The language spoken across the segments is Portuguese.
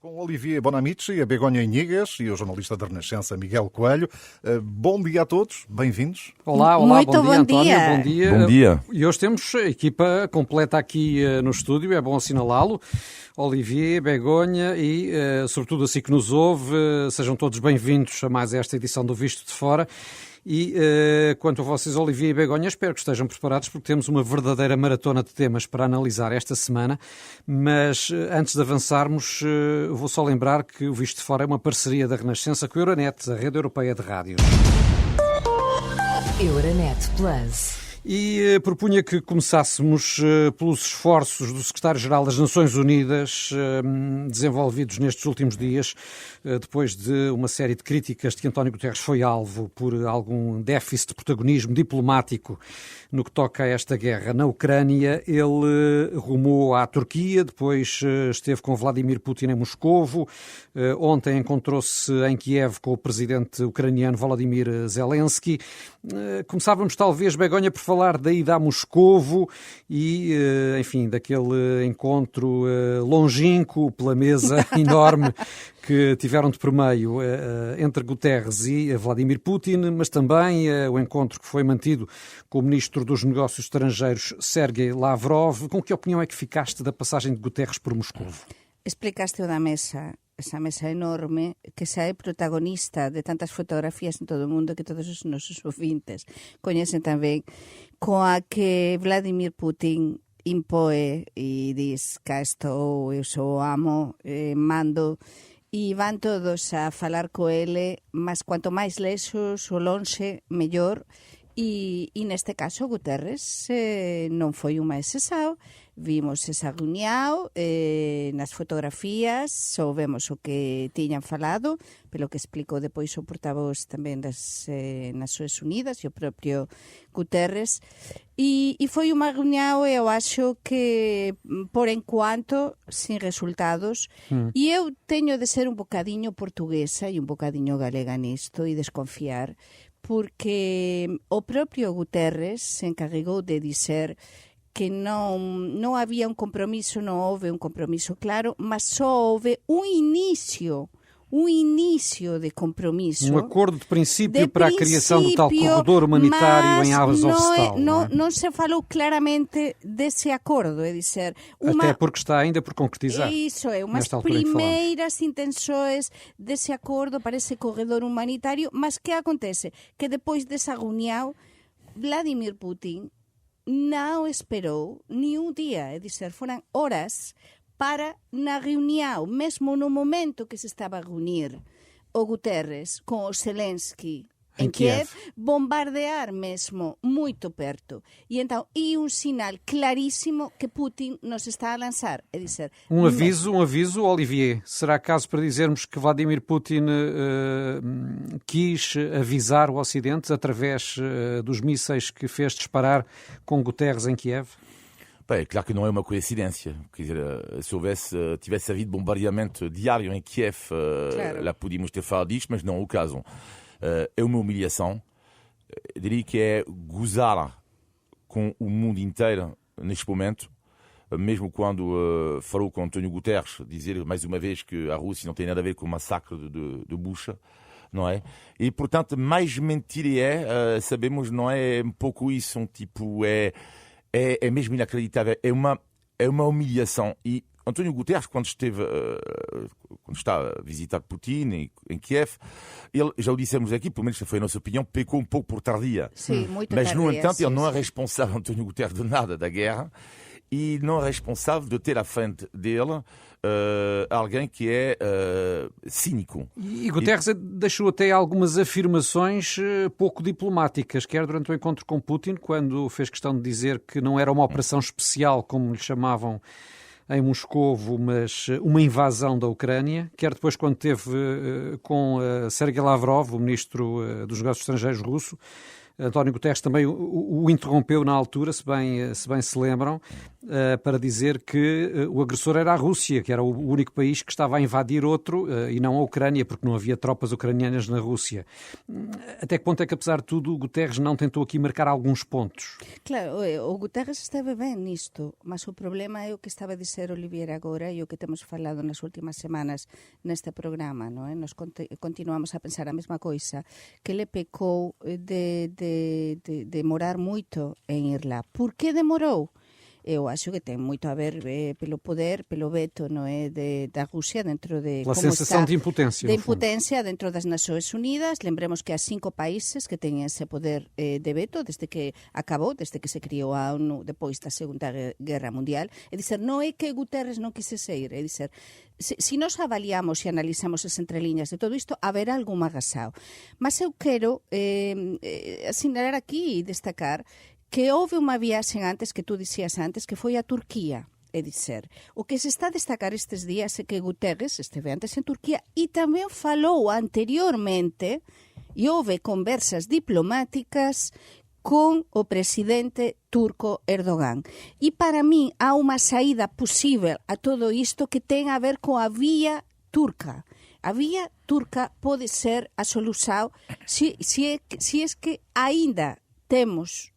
Com Olivier Bonamici, a Begonha Inigues e o jornalista da Renascença Miguel Coelho. Bom dia a todos, bem-vindos. Olá, Muito bom dia, António, dia. bom dia. Bom dia. E hoje temos a equipa completa aqui no estúdio, é bom assinalá-lo. Olivier, Begonha e, sobretudo, assim que nos ouve, sejam todos bem-vindos a mais esta edição do Visto de Fora. E quanto a vocês, Olivier e Begonha, espero que estejam preparados porque temos uma verdadeira maratona de temas para analisar esta semana. Mas antes de avançarmos, vou só lembrar que o Visto de Fora é uma parceria da Renascença com a Euronet, a rede europeia de rádios. Euronet Plus. E propunha que começássemos pelos esforços do Secretário-Geral das Nações Unidas desenvolvidos nestes últimos dias, depois de uma série de críticas de que António Guterres foi alvo por algum déficit de protagonismo diplomático no que toca a esta guerra na Ucrânia. Ele rumou à Turquia, depois esteve com Vladimir Putin em Moscovo, ontem encontrou-se em Kiev com o presidente ucraniano Volodymyr Zelensky. Começávamos talvez, Begonha, por falar da ida a Moscovo e, enfim, daquele encontro longínquo pela mesa enorme que tiveram de por meio entre Guterres e Vladimir Putin, mas também o encontro que foi mantido com o Ministro dos Negócios Estrangeiros, Sergei Lavrov. Com que opinião é que ficaste da passagem de Guterres por Moscovo? Explicaste da mesa, esa mesa enorme que xa é protagonista de tantas fotografías en todo o mundo que todos os nosos ouvintes coñecen tamén, coa que Vladimir Putin impoe e diz cá estou, eu sou o amo, mando, e van todos a falar co ele, mas cuanto máis lexos o lonxe, mellor. E neste caso Guterres non foi un máis exao, vimos esa reunião, nas fotografías soubemos o que tiñan falado, pelo que explicou depois o portavoz tamén das Nações Unidas e o propio Guterres, e foi unha reunião, eu acho que por enquanto sin resultados, e eu teño de ser un bocadiño portuguesa e un bocadiño galega nisto e desconfiar, porque o propio Guterres se encarregou de dizer que non había un compromiso, non houve un compromiso claro, mas só houve un inicio de compromiso. Um acordo de princípio para a criação do tal corredor humanitário em Azovstal. Não se falou claramente desse acordo, é dizer... Até porque está ainda por concretizar. Isso é, umas primeiras intenções desse acordo para esse corredor humanitário, mas que acontece? Que depois dessa reunião, Vladimir Putin não esperou nenhum dia, é dizer, foram horas para, na reunião, mesmo no momento que se estava a reunir o Guterres com o Zelensky em Kiev, bombardear mesmo muito perto. E então, um sinal claríssimo que Putin nos está a lançar. É dizer, um aviso, Olivier. Será caso para dizermos que Vladimir Putin quis avisar o Ocidente através dos mísseis que fez disparar com Guterres em Kiev? É claro que não é uma coincidência. Quer dizer, se tivesse havido bombardeamento diário em Kiev, claro, lá podíamos ter falado disto, mas não é o caso. É uma humilhação. Eu diria que é gozar com o mundo inteiro neste momento, mesmo quando falou com António Guterres, dizer mais uma vez que a Rússia não tem nada a ver com o massacre de Bucha, não é? E, portanto, mais mentira sabemos, não é um pouco isso, é mesmo inacreditável, é uma humilhação. E António Guterres, quando está a visitar Putin em Kiev, ele, já o dissemos aqui, pelo menos foi a nossa opinião, pecou um pouco por tardia. Sim, muito mas, tardia, no entanto, sim, ele não é responsável, António Guterres, de nada da guerra e não é responsável de ter à frente dele alguém que é cínico. E Guterres deixou até algumas afirmações pouco diplomáticas, quer durante o encontro com Putin, quando fez questão de dizer que não era uma operação especial, como lhe chamavam em Moscovo, mas uma invasão da Ucrânia, quer depois quando esteve com Sergei Lavrov, o ministro dos Negócios Estrangeiros russo, António Guterres também o interrompeu na altura, se bem se lembram, para dizer que o agressor era a Rússia, que era o único país que estava a invadir outro e não a Ucrânia, porque não havia tropas ucranianas na Rússia. Até que ponto é que, apesar de tudo, o Guterres não tentou aqui marcar alguns pontos? Claro, o Guterres esteve ben nisto, mas o problema é o que estaba a dizer Olivier agora e o que temos falado nas últimas semanas neste programa, non é? Nos continuamos a pensar a mesma coisa, que ele pecou de demorar moito en ir lá. Por que demorou? Eu acho que ten moito a ver pelo poder, pelo veto, non é, da Rusia dentro de Pela como sensação está, de impotência. de impotencia dentro das Nações Unidas. Lembremos que há 5 países que teñen ese poder de veto desde que acabou, desde que se criou a ONU depois da Segunda Guerra Mundial. É dizer, non é que Guterres non quisese ir, é dizer, se nos avaliamos e analizamos as entreliñas de todo isto, haberá algún agasao. Mas eu quero asinalar aquí e destacar que houve unha viaxe antes, que tú dixías antes, que foi a Turquía. É dizer, o que se está a destacar estes días é que Guterres esteve antes en Turquía e tamén falou anteriormente e houve conversas diplomáticas con o presidente turco Erdogan. E para mí há unha saída posible a todo isto que ten a ver coa vía turca. A vía turca pode ser a solución se es que aínda temos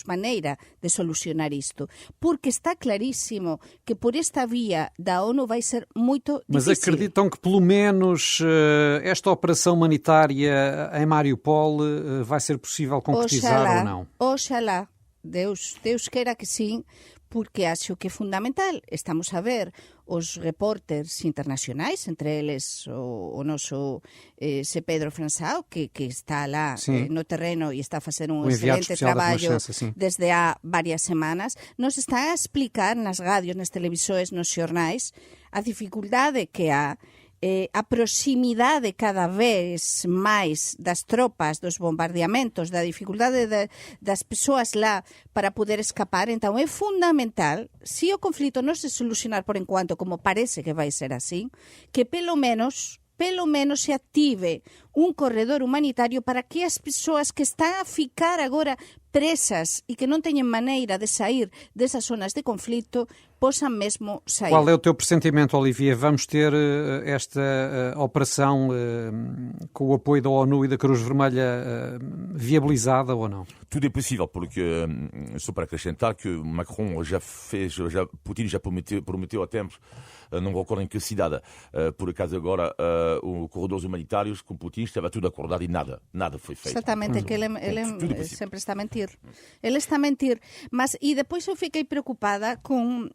maneira de solucionar isto, porque está clarísimo que por esta vía da ONU vai ser moito difícil. Mas acreditam que pelo menos esta operação humanitária em Mariupol vai ser possível concretizar ou não? Oxalá, Deus queira que sim, porque acho que é fundamental. Estamos a ver os repórteres internacionais, entre eles o noso Pedro Françao, que está lá no terreno e está a facer un excelente traballo desde há varias semanas, nos está a explicar nas radios, nas televisores, nos xornais, a dificultade que há, a proximidade cada vez máis das tropas, dos bombardeamentos, da dificultade das persoas lá para poder escapar. Então é fundamental, se o conflito non se solucionar por enquanto, como parece que vai ser así, que pelo menos se active un corredor humanitario para que as persoas que están a ficar agora presas e que non teñen maneira de sair desas zonas de conflito possam mesmo sair. Qual é o teu pressentimento, Olivier? Vamos ter esta operação com o apoio da ONU e da Cruz Vermelha viabilizada ou não? Tudo é possível, porque só para acrescentar que Macron Putin já prometeu há tempos, não recordo em que cidade, por acaso agora, os corredores humanitários com Putin estava tudo acordado e nada foi feito. Exatamente, que ele sempre está a mentir. Ele está a mentir. Mas, e depois eu fiquei preocupada com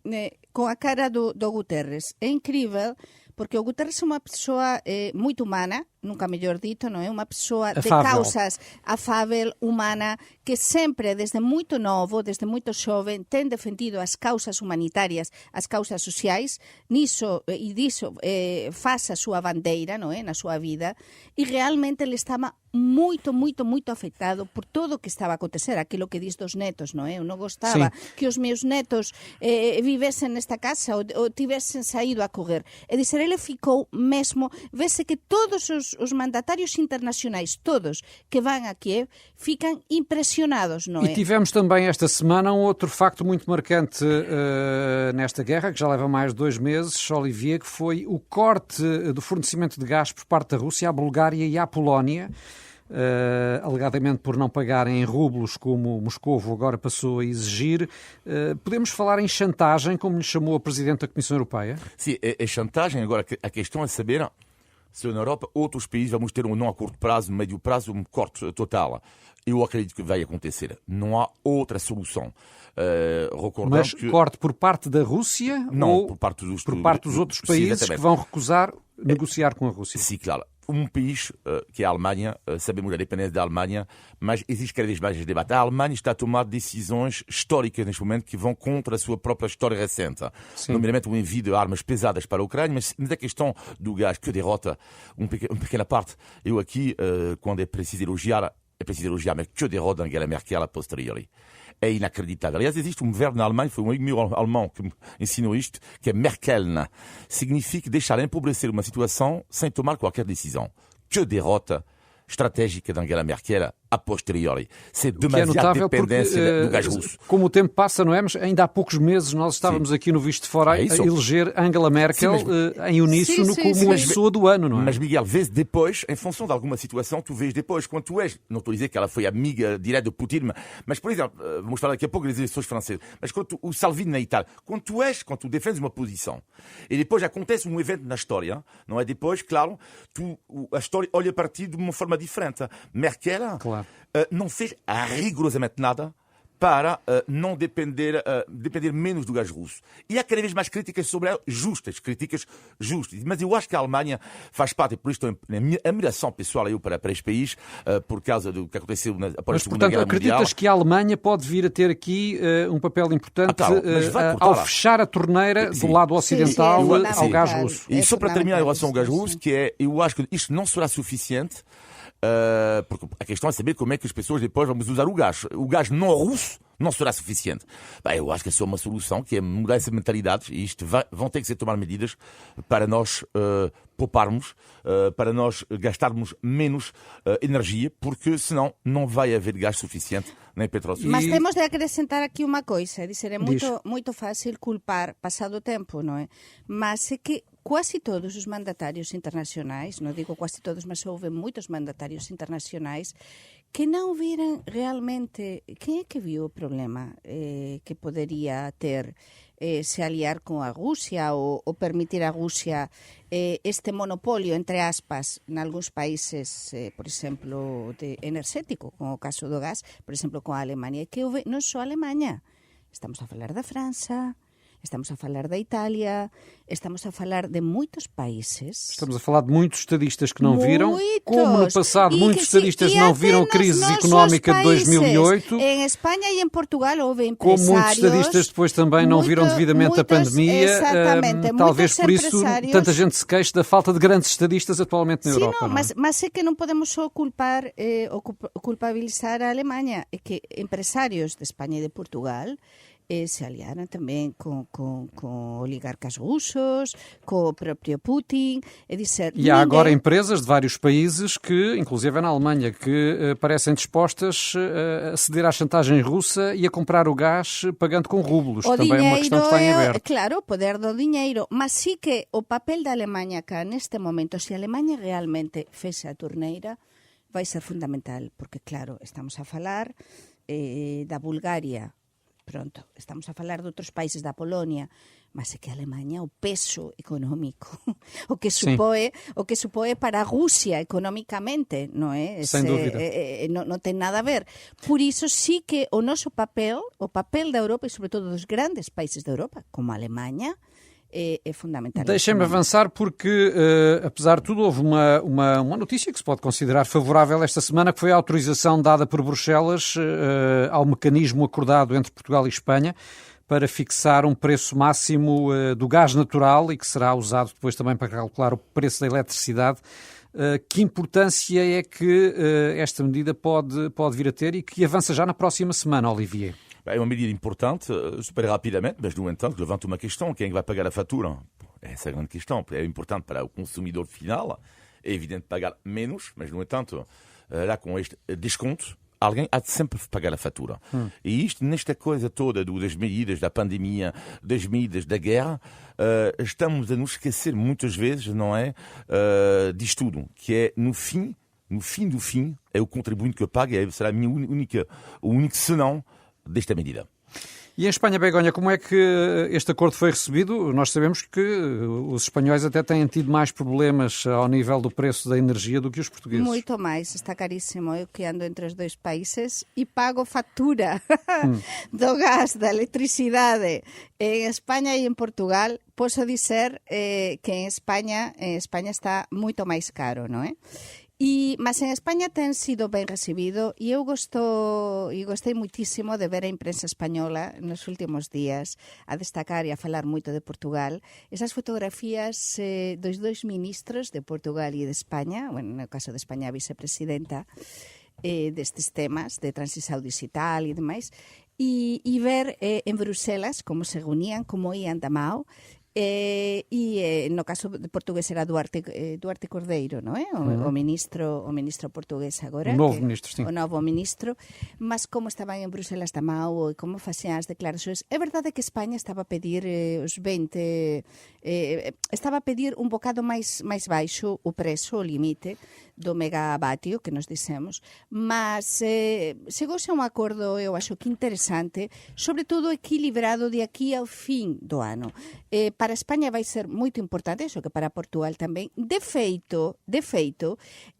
a cara do Guterres. É incrível, porque o Guterres é uma pessoa muito humana, nunca mellor dito, non é? Unha persoa de causas afável, humana, que sempre, desde moito novo, desde moito xoven, ten defendido as causas humanitarias, as causas sociais, niso e diso faz a súa bandeira, non é? Na súa vida, e realmente ele estaba moito afectado por todo o que estaba a acontecer, aquilo que dis dos netos, non é? Eu non gostaba que os meus netos vivesen nesta casa ou tivesen saído a correr. É dizer, ele ficou mesmo, vese que todos os mandatarios internacionais, todos que van a Kiev, fican impressionados, não é? E tivemos também esta semana um outro facto muito marcante nesta guerra, que já leva mais de 2 meses, Olivier, que foi o corte do fornecimento de gás por parte da Rússia à Bulgária e à Polónia, alegadamente por não pagarem em rublos, como Moscovo agora passou a exigir. Podemos falar em chantagem, como lhe chamou a Presidente da Comissão Europeia? Sim, é chantagem. Agora, a questão é saber se na Europa outros países vamos ter não a curto prazo, médio prazo, um corte total. Eu acredito que vai acontecer. Não há outra solução. Mas corte por parte da Rússia? Não, ou por parte dos outros países que vão recusar negociar com a Rússia? Sim, claro. Um país, que é a Alemanha, sabemos a dependência da Alemanha, mas existe cada vez mais debate. A Alemanha está a tomar decisões históricas neste momento que vão contra a sua própria história recente. Nomeadamente o envio de armas pesadas para a Ucrânia, mas a questão do gás, que derrota uma pequena parte. Eu aqui, quando é preciso elogiar, mas que derrota Angela Merkel a posteriori. É inacreditável. Aliás, existe um verbo na Alemanha, foi um amigo meu alemão que me ensinou isto, que é Merkeln. Significa deixar empobrecer uma situação sem tomar qualquer decisão. Que derrota estratégica de Angela Merkel a posteriori. C'est Que é demasiada notável porque, dependência do gás russo. como o tempo passa, não é? Mas ainda há poucos meses nós estávamos aqui no Visto de Fora É a isso. eleger Angela Merkel em uníssono Sim, como sim. a pessoa do ano, não é? Mas, Miguel, vês depois, em função de alguma situação, tu vês depois, quando tu és, não estou a dizer que ela foi amiga direta de Putin, mas, por exemplo, vamos falar daqui a pouco das eleições francesas, mas quando o Salvini na Itália, quando tu defendes uma posição, e depois acontece um evento na história, não é? Depois, claro, a história olha para ti de uma forma diferente. Merkel Claro. não fez rigorosamente nada para não depender menos do gás russo. E há cada vez mais críticas sobre ela, críticas justas. Mas eu acho que a Alemanha faz parte, e por isso estou na minha admiração pessoal para este país, por causa do que aconteceu após a Segunda Guerra Mundial. Acreditas que a Alemanha pode vir a ter aqui um papel importante claro, mas vai cortar ao lá. fechar a torneira do lado ocidental ao gás russo? E só para terminar em relação ao gás russo, eu acho que isto não será suficiente, porque a questão é saber como é que as pessoas depois vão usar o gás. O gás não russo não será suficiente. Eu acho que é só uma solução, que é mudar essas mentalidades, e isto vão ter que ser tomar medidas para nós pouparmos, para nós gastarmos menos energia, porque senão não vai haver gás suficiente nem petróleo suficiente. Mas temos de acrescentar aqui uma coisa, é dizer, é muito fácil culpar passado o tempo, não é? Mas é que quase todos os mandatários internacionais, não digo quase todos, mas houve muitos mandatários internacionais que não viram realmente quem é que viu o problema que poderia ter se aliar com a Rússia ou permitir a Rússia este monopólio, entre aspas, em alguns países, por exemplo, energético, como o caso do gás, por exemplo, com a Alemanha, que houve não só a Alemanha, estamos a falar da França, estamos a falar da Itália, estamos a falar de muitos países. Estamos a falar de muitos estadistas que não viram, Muitos. como no passado muitos estadistas e não até viram a crise nos económica de países. 2008. Em Espanha e em Portugal houve Como empresários... muitos estadistas depois também não viram devidamente a pandemia, exatamente, talvez muitos por isso empresários... tanta gente se queixe da falta de grandes estadistas atualmente na Sim, Europa. não, Não é? mas é que não podemos só culpar ou culpabilizar a Alemanha, é que empresários de Espanha e de Portugal se aliaram também com oligarcas russos, com o próprio Putin. É dizer, E há agora empresas de vários países que, inclusive na Alemanha, que parecem dispostas a ceder à chantagem russa e a comprar o gás pagando com rublos. O Também é uma questão que está em aberto. Claro, o poder do dinheiro. Mas sí que o papel da Alemanha cá, neste momento, se a Alemanha realmente fecha a torneira, vai ser fundamental. Porque, claro, estamos a falar da Bulgária, pronto, estamos a falar de outros países, da Polónia, mas é que a Alemanha, o peso económico, o que supõe para a Rússia economicamente, não é? Sem dúvida. Não tem nada a ver. Por isso, sí que o nosso papel, o papel da Europa e, sobretudo, dos grandes países da Europa, como a Alemanha, é fundamental. Deixem-me avançar porque, apesar de tudo, houve uma notícia que se pode considerar favorável esta semana, que foi a autorização dada por Bruxelas ao mecanismo acordado entre Portugal e Espanha para fixar um preço máximo do gás natural e que será usado depois também para calcular o preço da eletricidade. Que importância é que esta medida pode vir a ter e que avança já na próxima semana, Olivier? É uma medida importante, super rapidamente, mas, no entanto, levanta uma questão. Quem vai pagar a fatura? Essa é a grande questão. É importante para o consumidor final. É evidente pagar menos, mas, no entanto, lá com este desconto, alguém há de sempre pagar a fatura. E isto, nesta coisa toda das medidas da pandemia, das medidas da guerra, estamos a nos esquecer muitas vezes, não é, disto tudo, que é, no fim do fim, é o contribuinte que paga, será o único senão desta medida. E em Espanha, Begonha, como é que este acordo foi recebido? Nós sabemos que os espanhóis até têm tido mais problemas ao nível do preço da energia do que os portugueses. Muito mais, está caríssimo. Eu que ando entre os dois países e pago fatura do gás, da eletricidade em Espanha e em Portugal. Posso dizer que em Espanha está muito mais caro, não é? Mas en España ten sido ben recibido e eu gostei muitísimo de ver a imprensa española nos últimos días a destacar e a falar moito de Portugal. Esas fotografías dos dois ministros de Portugal e de España, bueno, no caso de España a vicepresidenta, destes temas de transición digital e demais, e ver en Bruselas como se reunían, como ian da mão, No caso de portugués era Duarte Cordeiro, non é? O ministro portugués agora. O novo ministro, sim. O novo ministro. Mas como estaban en Bruselas da MAU e como facían as declaracións, é verdade que España estaba a pedir os 20... estaba a pedir un bocado máis baixo o preço, o limite do megavatio que nos dissemos, mas chegouse a un acordo, eu acho que interesante, sobre todo equilibrado de aquí ao fin do ano. Para España vai ser moito importante, iso que para Portugal tamén. De feito,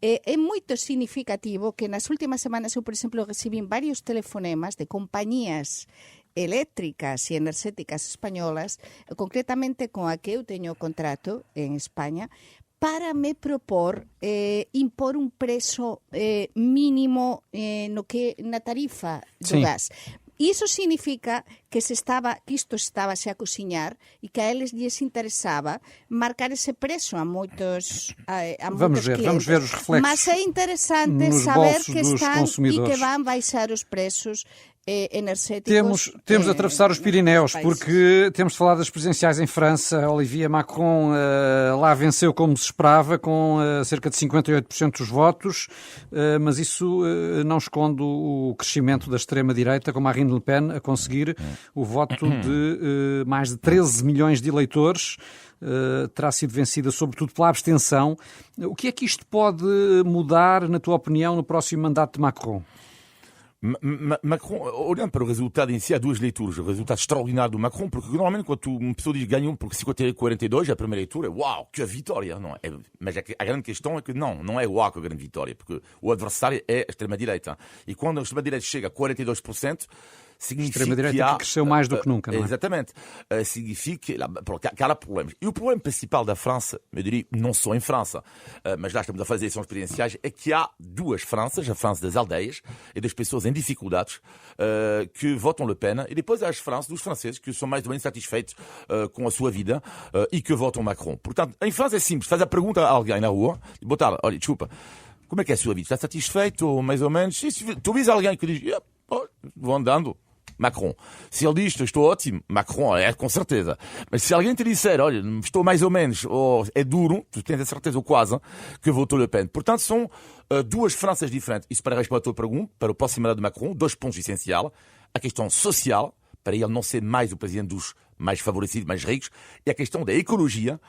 é moito significativo que nas últimas semanas eu, por exemplo, recibín varios telefonemas de compañías eléctricas e enerxéticas españolas, concretamente con a que eu teño contrato en España, para me propor impor un preço mínimo na tarifa do gas. Iso significa que isto estaba a cociñar e que a eles lles interesaba marcar ese preço a moitos clientes. Vamos ver os reflexos. Mas é interessante saber que están e que van baixar os preços energéticos. Temos de atravessar os Pirineus, porque temos de falar das presidenciais em França. Olivier Macron lá venceu como se esperava, com cerca de 58% dos votos, mas isso não esconde o crescimento da extrema-direita, com Marine Le Pen a conseguir o voto de mais de 13 milhões de eleitores. Terá sido vencida sobretudo pela abstenção. O que é que isto pode mudar, na tua opinião, no próximo mandato de Macron? Macron, olhando para o resultado em si, há duas leituras. O resultado extraordinário do Macron, porque normalmente quando uma pessoa diz ganhou por 42, a primeira leitura é uau, que vitória. Não é? Mas a grande questão é que não é uau que a grande vitória, porque o adversário é a extrema-direita. E quando a extrema-direita chega a 42%, significa extrema-direita que cresceu mais do que nunca, não é? Exatamente. Significa que há problemas. E o problema principal da França, eu diria, não só em França, mas lá estamos a fazer eleições presidenciais, é que há duas Franças, a França das aldeias e das pessoas em dificuldades, que votam Le Pen, e depois há as Franças dos franceses, que são mais ou menos satisfeitos com a sua vida e que votam Macron. Portanto, em França é simples, faz a pergunta a alguém na rua, botar, olha, desculpa, como é que é a sua vida? Está satisfeito, ou mais ou menos? E se tu vês alguém que diz, vou andando, Macron. Se ele diz, estou ótimo, Macron é com certeza. Mas se alguém te disser, olha, estou mais ou menos, ou é duro, tu tens a certeza ou quase que votou Le Pen. Portanto, são duas Franças diferentes. Isso para responder à tua pergunta, para o próximo mandato de Macron, dois pontos essenciais. A questão social, para ele não ser mais o presidente dos mais favorecidos, mais ricos, e a questão da ecologia,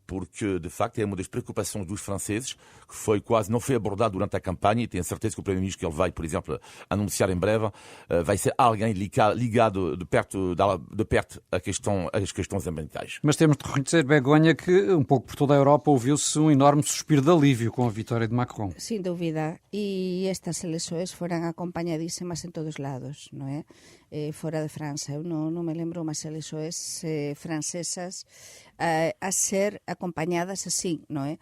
porque, de facto, é uma das preocupações dos franceses, que não foi abordado durante a campanha, e tenho certeza que o primeiro-ministro que ele vai, por exemplo, anunciar em breve, vai ser alguém ligado de perto às questões ambientais. Mas temos de reconhecer, Begonha, que um pouco por toda a Europa ouviu-se um enorme suspiro de alívio com a vitória de Macron. Sin dúvida. E estas eleições foram acompanhadíssimas em todos os lados, não é? Fora de França. Eu não me lembro umas eleições francesas a ser acompanhadas assim, não é?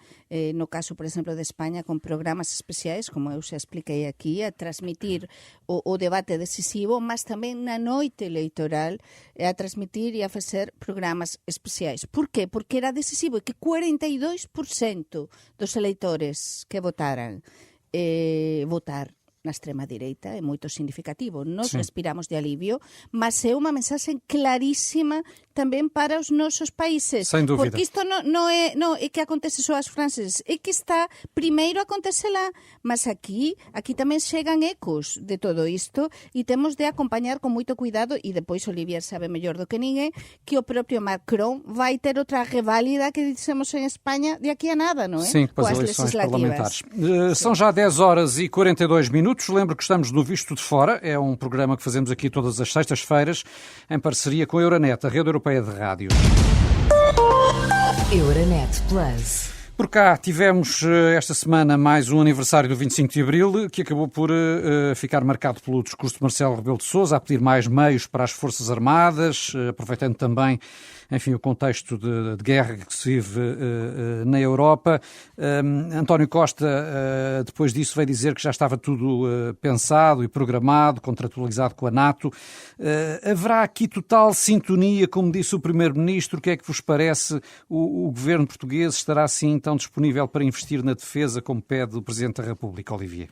No caso, por exemplo, de Espanha, com programas especiais, como eu já expliquei aqui, a transmitir o debate decisivo, mas também na noite eleitoral a transmitir e a fazer programas especiais. Por quê? Porque era decisivo que 42% dos eleitores que votaram votar na extrema-direita é moito significativo. Nós respiramos de alivio, mas é unha mensaxe clarísima tamén para os nosos países. Sem dúvida. Porque isto non é que acontece só aos franceses, é que está primeiro acontece lá, mas aquí tamén chegan ecos de todo isto e temos de acompañar con moito cuidado, e depois Olivier sabe mellor do que ninguén que o propio Macron vai ter outra reválida que dissemos en España de aquí a nada, non é? Sim, com as eleições parlamentares. São já 10 horas e 42 minutos. Lembro que estamos no Visto de Fora, é um programa que fazemos aqui todas as sextas-feiras, em parceria com a Euronet, a rede europeia de rádio. Euronet Plus. Por cá tivemos esta semana mais um aniversário do 25 de Abril, que acabou por ficar marcado pelo discurso de Marcelo Rebelo de Sousa, a pedir mais meios para as Forças Armadas, aproveitando também, enfim, o contexto de guerra que se vive na Europa. António Costa, depois disso, veio dizer que já estava tudo pensado e programado, contratualizado com a NATO. Haverá aqui total sintonia, como disse o Primeiro-Ministro? O que é que vos parece? O governo português estará assim tão disponível para investir na defesa como pede o Presidente da República, Olivier?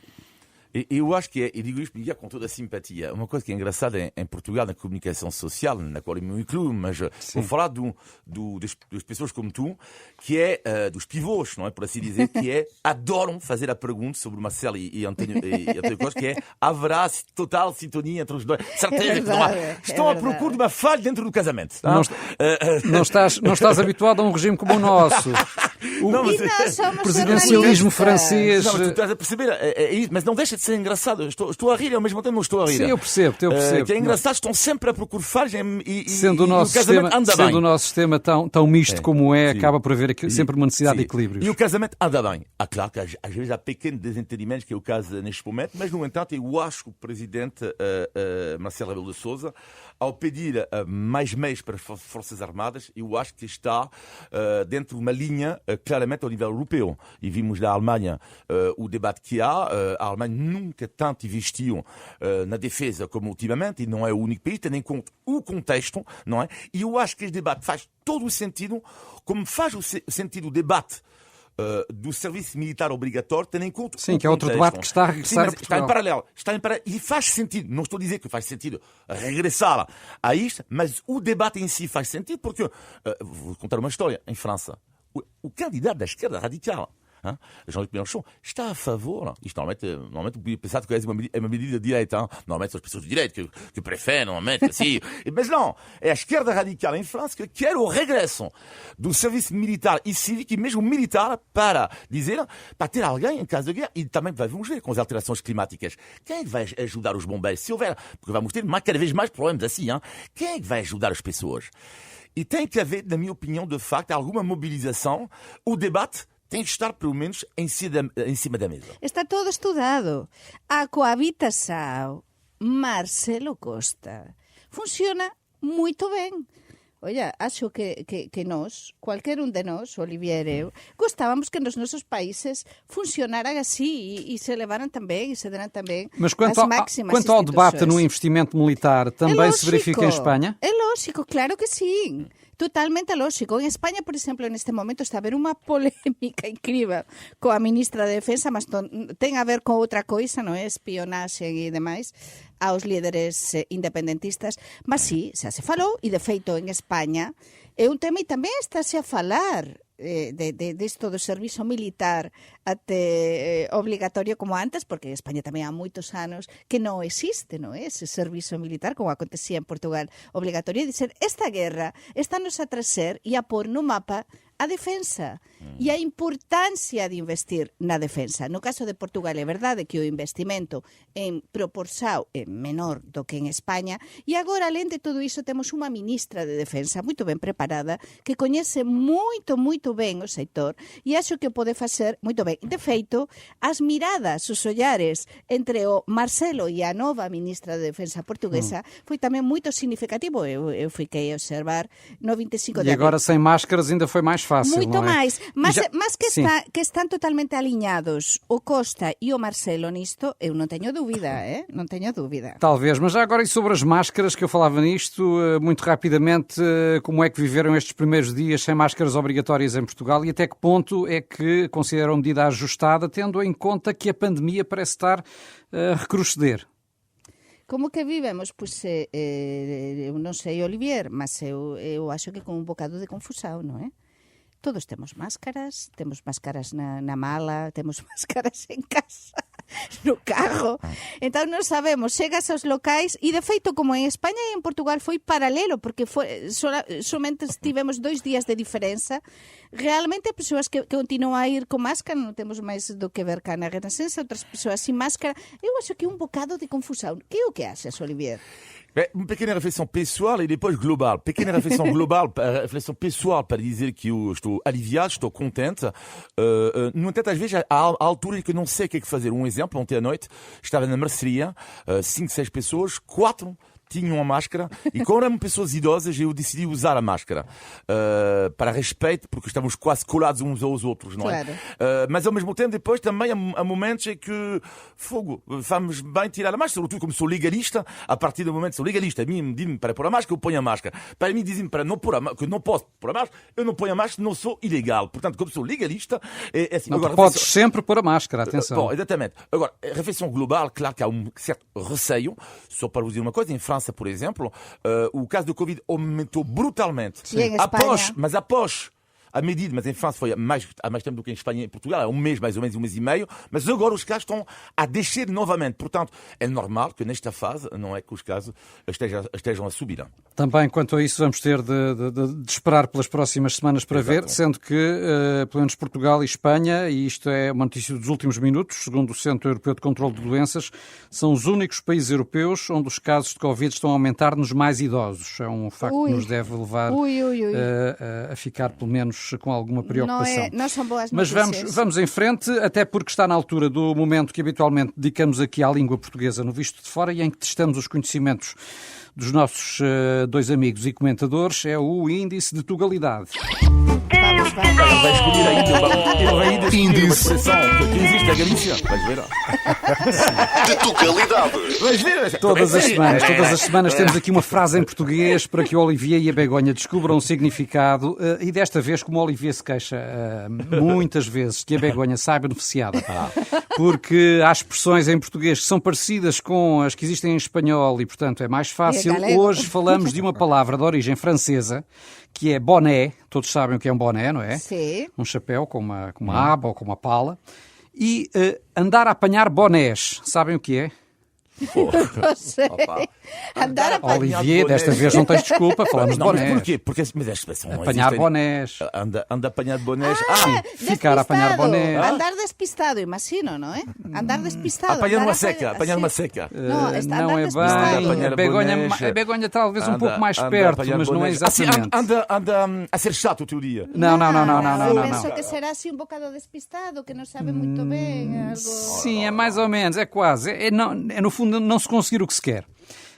Eu acho que e digo isto com toda a simpatia, uma coisa que é engraçada em Portugal, na comunicação social, na qual eu me incluo, mas vou falar das pessoas como tu, que é dos pivôs, não é, por assim dizer, que adoram fazer a pergunta sobre Marcelo e António Costa, que haverá total sintonia entre os dois. Certeza que não há. Estão à procura de uma falha dentro do casamento. Não estás habituado a um regime como o nosso. O presidencialismo francês. Não, mas tu estás a perceber, mas não deixa de ser engraçado. Estou a rir, ao mesmo tempo não estou a rir. Sim, eu percebo. Que é engraçado, estão sempre a procurar falhas e sendo o nosso sistema tão misto como acaba por haver aqui sempre uma necessidade de equilíbrio. E o casamento anda bem. Claro que às vezes há pequenos desentendimentos, que é o caso neste momento, mas no entanto eu acho que o presidente Marcelo Rebelo de Sousa, ao pedir mais meios para as Forças Armadas, eu acho que está dentro de uma linha claramente ao nível europeu. E vimos na Alemanha o debate que há. A Alemanha nunca tanto investiu na defesa como ultimamente, e não é o único país, tendo em conta o contexto, não é? E eu acho que este debate faz todo o sentido, como faz o sentido o debate do serviço militar obrigatório, tendo em conta sim, que é outro debate que está a regressar. Sim, está em paralelo. E faz sentido. Não estou a dizer que faz sentido regressar a isto, mas o debate em si faz sentido porque, vou contar uma história, em França, o candidato da esquerda radical, Jean-Luc Mélenchon, está a favor. Isto normalmente podia pensar que é uma medida de direita. Normalmente são as pessoas de direita que preferem, normalmente, assim. Mas não, é a esquerda radical em França que quer o regresso do serviço militar e cívico, e mesmo militar, para ter alguém em caso de guerra. E também vamos ver com as alterações climáticas. Quem é que vai ajudar os bombeiros? Se houver, porque vamos ter cada vez mais problemas assim. Quem é que vai ajudar as pessoas? E tem que haver, na minha opinião, de facto, alguma mobilização. O debate tem que estar, pelo menos, em cima da mesa. Está todo estudado. A cohabitação Marcelo Costa funciona muito bem. Olha, acho que nós, qualquer de nós, Olivier e eu, gostávamos que nos nossos países funcionaram assim e se levaram também e se deram também as máximas quanto ao debate no investimento militar, também se verifica em Espanha? É lógico, claro que sim. Totalmente lógico. En España, por exemplo, neste momento está a haber unha polémica incrível coa ministra de Defensa, mas ten a ver con outra coisa, non é? Espionaxe e demais aos líderes independentistas. Mas sí, xa se falou, e de feito en España é un tema, e tamén estáse a falar desto do servizo militar até obligatorio como antes, porque en España tamén há moitos anos que non existe, non é? Ese servizo militar, como acontecía en Portugal, obligatorio. E dizer, esta guerra está-nos a trazer e a pôr no mapa a defensa e a importancia de investir na defensa. No caso de Portugal é verdade que o investimento en proporción é menor do que en España, e agora, alén de todo iso, temos unha ministra de Defensa moito ben preparada, que coñece moito ben o sector, e acho que pode facer moito ben. De feito, as miradas, os ollares entre o Marcelo e a nova ministra de Defensa portuguesa foi tamén moito significativo. Eu fiquei a observar no 25 de abril. E agora sem máscaras ainda foi mais fácil, moito não é? máis. Mas que están totalmente aliñados o Costa e o Marcelo nisto, eu non teño dúbida, non teño dúbida. Talvez, mas já agora e sobre as máscaras, que eu falava nisto, muito rapidamente, como é que viveram estes primeiros dias sem máscaras obrigatórias em Portugal e até que ponto é que consideram medida ajustada, tendo em conta que a pandemia parece estar a recrudescer? Como que vivemos? Pois eu non sei, Olivier, mas eu acho que con un bocado de confusão, non é? Todos temos máscaras na mala, temos máscaras en casa, no carro. Entón non sabemos, chegas aos locais e de feito como en España e en Portugal foi paralelo, porque somente tivemos 2 días de diferenza. Realmente persoas que continúan a ir con máscara, non temos máis do que ver cá na Renascença, outras persoas sin máscara. Eu acho que é un bocado de confusão. Que é o que achas, Olivier? Uma pequena reflexão pessoal e depois global. Pequena reflexão global, reflexão pessoal para dizer que eu estou aliviado, estou contente. No entanto, às vezes há alturas que eu não sei o que é que fazer. Um exemplo, ontem à noite estava na mercearia, 5, 6 pessoas, 4 tinham a máscara e quando eram pessoas idosas eu decidi usar a máscara para respeito, porque estamos quase colados uns aos outros, não é? Claro. Mas ao mesmo tempo depois também há momentos em que vamos bem tirar a máscara, sobretudo como sou legalista, a partir do momento que sou legalista, a mim me dizem para pôr a máscara, eu ponho a máscara. Para mim dizem para não pôr que não posso pôr a máscara, eu não ponho a máscara, não sou ilegal. Portanto, como sou legalista, é assim. Não, agora, podes sempre pôr a máscara, atenção. Bom, exatamente. Agora, a refeição global, claro que há um certo receio. Só para vos dizer uma coisa, em França, por exemplo, o caso do Covid aumentou brutalmente. E em Espanha? Após a medida, mas em França foi há mais tempo do que em Espanha e em Portugal, há um mês, mais ou menos, um mês e meio, mas agora os casos estão a descer novamente. Portanto, é normal que nesta fase, não é que os casos estejam a subir. Também, quanto a isso, vamos ter de esperar pelas próximas semanas para ver, sendo que, pelo menos Portugal e Espanha, e isto é uma notícia dos últimos minutos, segundo o Centro Europeu de Controlo de Doenças, são os únicos países europeus onde os casos de Covid estão a aumentar nos mais idosos. É um facto que nos deve levar a ficar, pelo menos, com alguma preocupação. Não são boas Mas notícias. vamos em frente, até porque está na altura do momento que habitualmente dedicamos aqui à língua portuguesa no Visto de Fora e em que testamos os conhecimentos dos nossos dois amigos e comentadores, é o Índice de Tugalidade. Vamos. Ele vai escolher ainda uma expressão que existe na Galícia. Vais ver. De Tugalidade. Vais ver. Todas as semanas temos aqui uma frase em português para que o Olivier e a Begonha descubram o significado e desta vez, como o Olivier se queixa muitas vezes que a Begonha sai beneficiada, porque há expressões em português que são parecidas com as que existem em espanhol e, portanto, é mais fácil. Hoje falamos de uma palavra de origem francesa que é boné. Todos sabem o que é um boné, não é? Sim. Um chapéu com uma aba ou com uma pala. E andar a apanhar bonés. Sabem o que é? Não sei. Andar a apanhar Olivier, desta vez não tens desculpa, falamos de Não, mas bonés. porquê? Porque mas a expressão não Apanhar existe. bonés. Anda a apanhar bonés. Ficar a apanhar bonés. Andar despistado, imagino, não é? Andar despistado. Apanhar andar uma a seca. Apanhar uma seca. Não, Não andar é despistado. bem. A Begonha talvez um pouco mais perto, mas não é exatamente. Anda a ser chato o teu dia. Não. Eu penso que será assim um bocado despistado, que não sabe muito bem. Algo... Sim, é mais ou menos, é quase. É no fundo não se conseguir o que se quer.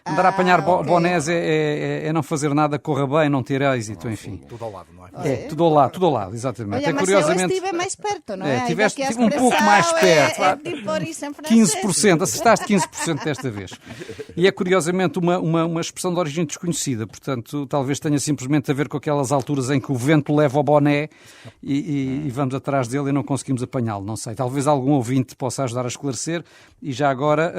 Andar a apanhar ok. bonés é não fazer nada, corra bem, não ter êxito, enfim. Tudo ao lado, não é? É, tudo ao lado, exatamente. Olha, mas curiosamente, eu estive mais perto, não é? Tiveste Ainda que um pouco mais perto. É tipo isso em francês. 15%, acertaste 15% desta vez. E é curiosamente uma expressão de origem desconhecida, portanto, talvez tenha simplesmente a ver com aquelas alturas em que o vento leva o boné e vamos atrás dele e não conseguimos apanhá-lo, não sei. Talvez algum ouvinte possa ajudar a esclarecer e já agora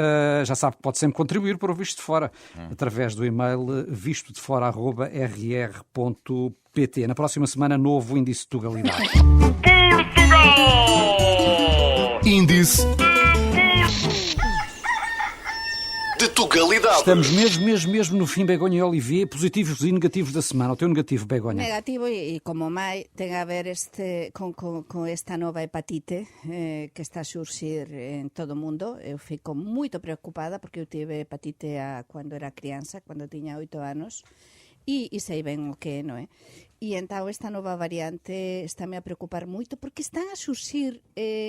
já sabe que pode sempre contribuir para o Visto de Fora, através do e-mail vistodefora@rr.pt. Na próxima semana, novo Índice de Tugalidade. Índice de Tugalidade. Estamos mesmo no fim, Begonha e Olivier, positivos e negativos da semana. O teu negativo, Begonha? Negativo e como máis ten a ver con esta nova hepatite que está a surxir en todo o mundo. Eu fico moito preocupada porque eu tive hepatite cando era crianza, cando tiña 8 anos e sei ben o que é, non é? E entón esta nova variante estáme a preocupar moito porque están a surxir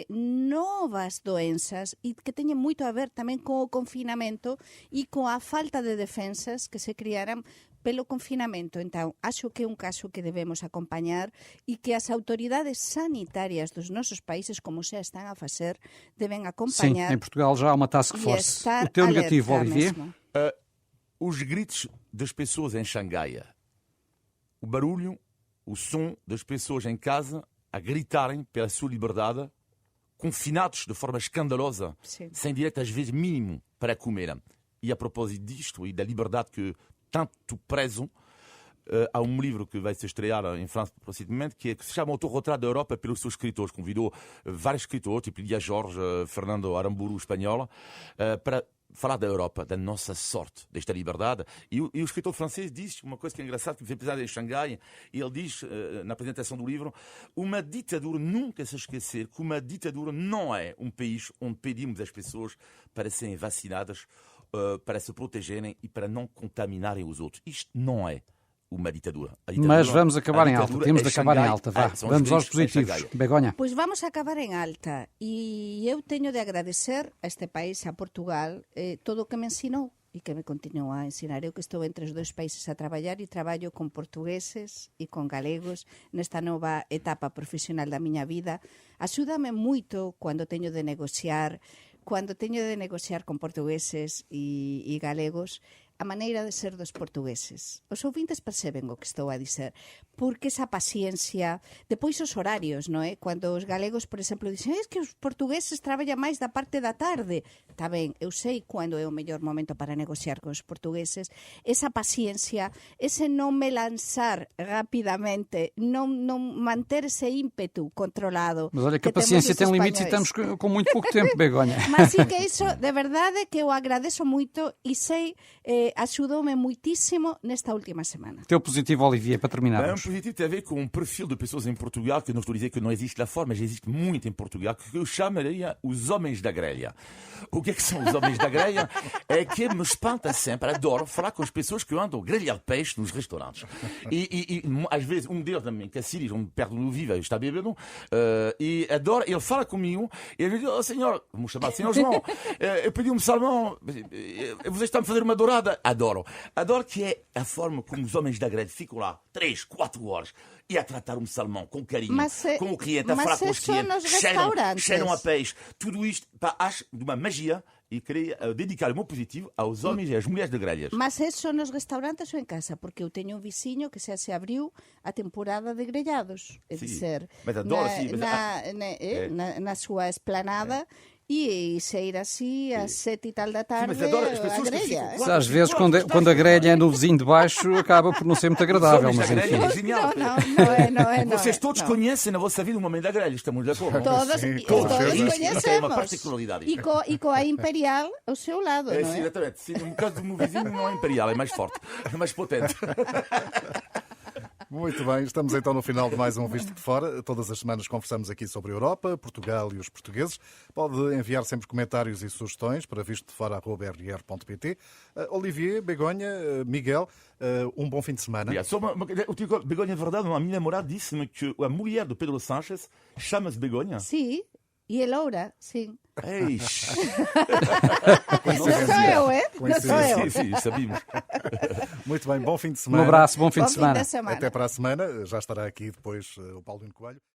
novas doenzas e que teñen moito a ver tamén co confinamento e coa falta de defensas que se criaran pelo confinamento. Entón, acho que é un caso que debemos acompañar e que as autoridades sanitarias dos nosos países, como xa están a facer, deben Sim, acompañar. em Portugal já há uma task e force. estar O teu negativo, alerta Olivier? mesmo. Os gritos das pessoas em Xangai, o barulho, o som das pessoas em casa a gritarem pela sua liberdade, confinados de forma escandalosa, Sim. sem direito às vezes mínimo para comer. E a propósito disto e da liberdade que tanto prezam, há um livro que vai se estrear em França proximamente que se chama Autorretrato da Europa pelos seus escritores. Convidou vários escritores, tipo Lídia Jorge, Fernando Aramburu, espanhola, para falar da Europa, da nossa sorte, desta liberdade. E o escritor francês diz uma coisa que é engraçada, que me fez pensar em Xangai, e ele diz, na apresentação do livro, uma ditadura, nunca se esquecer que uma ditadura não é um país onde pedimos às pessoas para serem vacinadas, para se protegerem e para não contaminarem os outros. Isto não é uma ditadura. Mas vamos acabar em alta. Temos de acabar em alta. Vá. Vamos aos positivos. Begonha. Pois vamos a acabar en alta e eu teño de agradecer a este país, a Portugal, todo o que me ensinou e que me continúa a ensinar. Eu que estou entre os dois países a traballar e traballo con portugueses e con galegos nesta nova etapa profesional da miña vida. Axúdame moito cando teño de negociar con portugueses e galegos a maneira de ser dos portugueses. Os ouvintes perceben o que estou a dizer, porque esa paciencia, depois os horarios, non é? Cando os galegos, por exemplo, dicen que os portugueses traballan máis da parte da tarde. Está ben, eu sei cando é o mellor momento para negociar con os portugueses. Esa paciencia, ese non me lanzar rapidamente, non manter ese ímpetu controlado. Mas olha que a paciência tem limites e estamos com muito pouco tempo, Begonha. Mas sí que iso, de verdade, que eu agradeço moito e sei, axudoume muitíssimo nesta última semana. Teu positivo, Olivier, para terminar. Um positivo tem a ver com um perfil de pessoas em Portugal, que não estou a dizer que não existe lá fora, mas existe muito em Portugal, que eu chamaria os homens da grelha. O que é que são os homens da grelha? É que me espanta sempre, adoro falar com as pessoas que andam a grelhar peixe nos restaurantes. E às vezes, um deles também, que é Sírio, perto do Viva, está bêbado, e adoro, ele fala comigo, e ele diz, senhor, vamos chamar senhor João, eu pedi um salmão, vocês estão a fazer uma dourada? Adoro que é a forma como os homens da grelha ficam lá 3, 4 horas e a tratar um salmão com carinho, com o cliente, a falar com os clientes, cheiram a peixe. Tudo isto, acho de uma magia e queria dedicar o meu positivo aos homens e às mulheres de grelhas. Mas é só nos restaurantes ou em casa? Porque eu tenho um vizinho que se abriu a temporada de grelhados. É dizer, mas adoro, na sua esplanada. E sair assim às 7 e tal da tarde a grelha. Às vezes, quando a grelha é no vizinho de baixo, acaba por não ser muito agradável, mas enfim. Não é. Vocês todos conhecem na vossa vida um homem da grelha, estamos de acordo? Todos conhecemos. Isso é uma particularidade. E com a Imperial ao seu lado, não é? Sim, exatamente. Sim, no caso do meu vizinho não é Imperial, é mais forte, é mais potente. Muito bem, estamos então no final de mais um Visto de Fora. Todas as semanas conversamos aqui sobre a Europa, Portugal e os portugueses. Pode enviar sempre comentários e sugestões para vistodefora@rr.pt. Olivier, Begonha, Miguel, um bom fim de semana. Begonha, é verdade, a minha namorada disse-me que a mulher do Pedro Sánchez chama-se Begonha. Sim, e é loura, sim. Eish. Não sou eu, é? Não sou eu. Sim, sabíamos. Muito bem, bom fim de semana. Um abraço, bom fim de semana. Até para a semana. Já estará aqui depois o Paulo Coelho.